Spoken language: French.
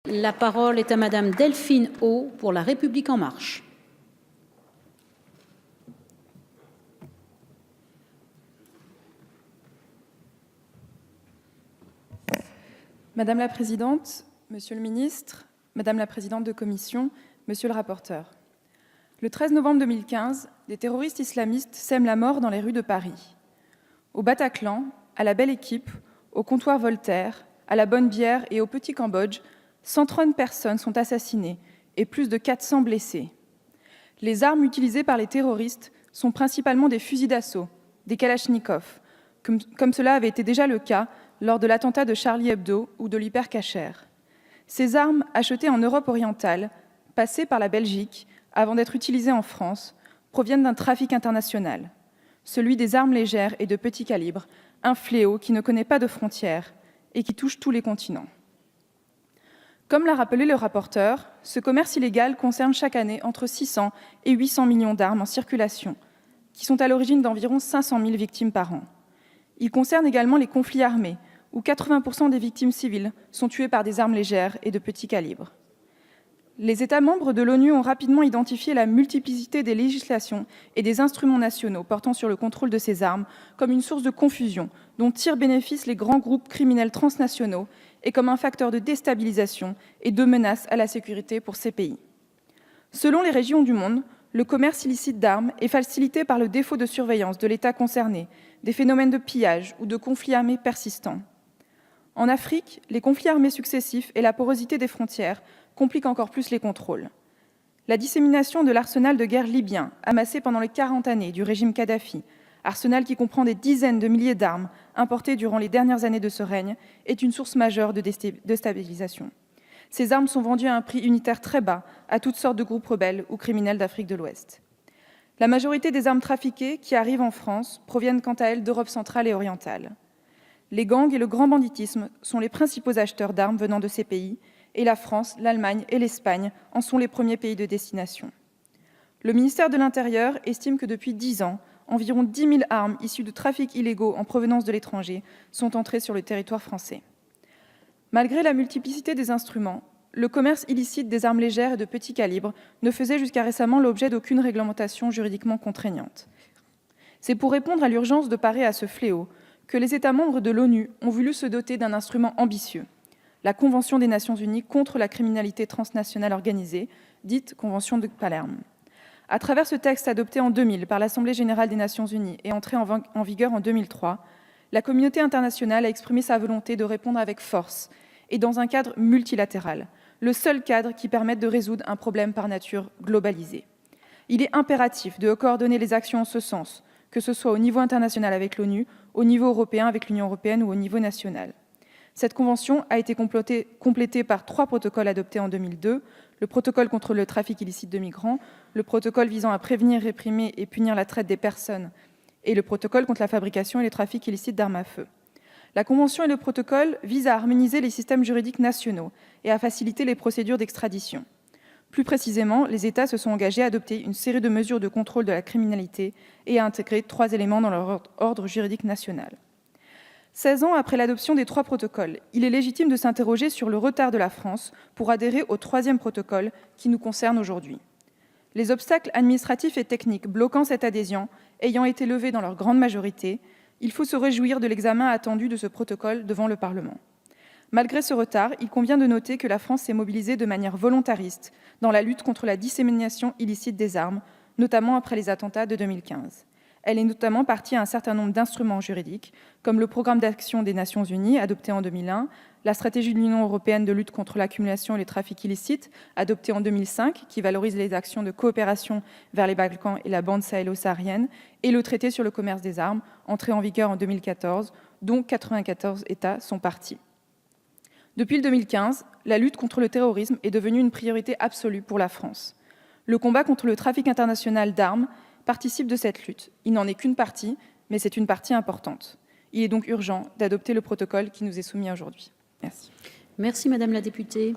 La parole est à Madame Delphine O pour La République en marche. Madame la Présidente, Monsieur le Ministre, Madame la Présidente de Commission, Monsieur le rapporteur. Le 13 novembre 2015, des terroristes islamistes sèment la mort dans les rues de Paris. Au Bataclan, à la Belle Équipe, au comptoir Voltaire, à la Bonne Bière et au Petit Cambodge, 130 personnes sont assassinées et plus de 400 blessées. Les armes utilisées par les terroristes sont principalement des fusils d'assaut, des kalachnikovs, comme cela avait été déjà le cas lors de l'attentat de Charlie Hebdo ou de l'Hypercacher. Ces armes, achetées en Europe orientale, passées par la Belgique avant d'être utilisées en France, proviennent d'un trafic international, celui des armes légères et de petit calibre, un fléau qui ne connaît pas de frontières et qui touche tous les continents. Comme l'a rappelé le rapporteur, ce commerce illégal concerne chaque année entre 600 et 800 millions d'armes en circulation, qui sont à l'origine d'environ 500 000 victimes par an. Il concerne également les conflits armés, où 80% des victimes civiles sont tuées par des armes légères et de petit calibre. Les États membres de l'ONU ont rapidement identifié la multiplicité des législations et des instruments nationaux portant sur le contrôle de ces armes comme une source de confusion dont tirent bénéfice les grands groupes criminels transnationaux et comme un facteur de déstabilisation et de menace à la sécurité pour ces pays. Selon les régions du monde, le commerce illicite d'armes est facilité par le défaut de surveillance de l'État concerné, des phénomènes de pillage ou de conflits armés persistants. En Afrique, les conflits armés successifs et la porosité des frontières compliquent encore plus les contrôles. La dissémination de l'arsenal de guerre libyen, amassé pendant les 40 années du régime Kadhafi, arsenal qui comprend des dizaines de milliers d'armes importées durant les dernières années de ce règne, est une source majeure de déstabilisation. Ces armes sont vendues à un prix unitaire très bas à toutes sortes de groupes rebelles ou criminels d'Afrique de l'Ouest. La majorité des armes trafiquées qui arrivent en France proviennent quant à elles d'Europe centrale et orientale. Les gangs et le grand banditisme sont les principaux acheteurs d'armes venant de ces pays, et la France, l'Allemagne et l'Espagne en sont les premiers pays de destination. Le ministère de l'Intérieur estime que depuis 10 ans, environ 10 000 armes issues de trafics illégaux en provenance de l'étranger sont entrées sur le territoire français. Malgré la multiplicité des instruments, le commerce illicite des armes légères et de petit calibre ne faisait jusqu'à récemment l'objet d'aucune réglementation juridiquement contraignante. C'est pour répondre à l'urgence de parer à ce fléau que les États membres de l'ONU ont voulu se doter d'un instrument ambitieux, la Convention des Nations Unies contre la criminalité transnationale organisée, dite Convention de Palerme. À travers ce texte adopté en 2000 par l'Assemblée générale des Nations unies et entré en vigueur en 2003, la communauté internationale a exprimé sa volonté de répondre avec force et dans un cadre multilatéral, le seul cadre qui permette de résoudre un problème par nature globalisé. Il est impératif de coordonner les actions en ce sens, que ce soit au niveau international avec l'ONU, au niveau européen avec l'Union européenne ou au niveau national. Cette convention a été complétée par 3 protocoles adoptés en 2002, le protocole contre le trafic illicite de migrants, le protocole visant à prévenir, réprimer et punir la traite des personnes et le protocole contre la fabrication et le trafic illicite d'armes à feu. La convention et le protocole visent à harmoniser les systèmes juridiques nationaux et à faciliter les procédures d'extradition. Plus précisément, les États se sont engagés à adopter une série de mesures de contrôle de la criminalité et à intégrer 3 éléments dans leur ordre juridique national. 16 ans après l'adoption des 3 protocoles, il est légitime de s'interroger sur le retard de la France pour adhérer au 3e protocole qui nous concerne aujourd'hui. Les obstacles administratifs et techniques bloquant cette adhésion ayant été levés dans leur grande majorité, il faut se réjouir de l'examen attendu de ce protocole devant le Parlement. Malgré ce retard, il convient de noter que la France s'est mobilisée de manière volontariste dans la lutte contre la dissémination illicite des armes, notamment après les attentats de 2015. Elle est notamment partie à un certain nombre d'instruments juridiques, comme le programme d'action des Nations Unies, adopté en 2001, la stratégie de l'Union européenne de lutte contre l'accumulation et les trafics illicites, adoptée en 2005, qui valorise les actions de coopération vers les Balkans et la bande sahélo-saharienne, et le traité sur le commerce des armes, entré en vigueur en 2014, dont 94 États sont parties. Depuis le 2015, la lutte contre le terrorisme est devenue une priorité absolue pour la France. Le combat contre le trafic international d'armes participe de cette lutte. Il n'en est qu'une partie, mais c'est une partie importante. Il est donc urgent d'adopter le protocole qui nous est soumis aujourd'hui. Merci. Merci, Madame la députée.